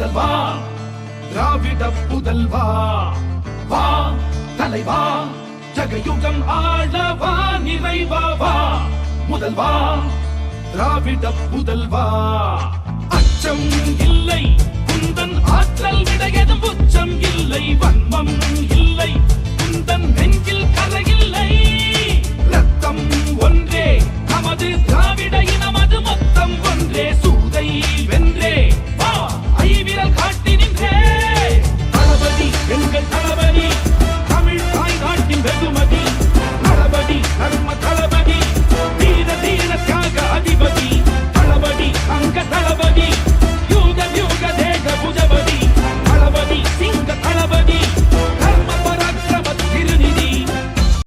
முதல்வா திராவிட புதல்வா வா தலைவா ஜகயுகம் ஆளவா நிறைவா முதல்வா திராவிட புதல்வா அச்சம் இல்லை குந்தன் ஆற்றல் விடையதும் உச்சம் இல்லை வன்மம் இல்லை குந்தன் நெஞ்சில் கரையில்லை ரத்தம் ஒன்றே நமது திராவிட இனமது மொத்தம் ஒன்றே சூதை வென்றே வா ஐவிரல் காட்டி நின்றே தளபதி எங்கள் தளபதி தமிழ் தாய் நாட்டின் வெகுமதி தளபதி தர்ம தளபதி தீர தீர தியாக அதிபதி தளபதி அங்க தளபதி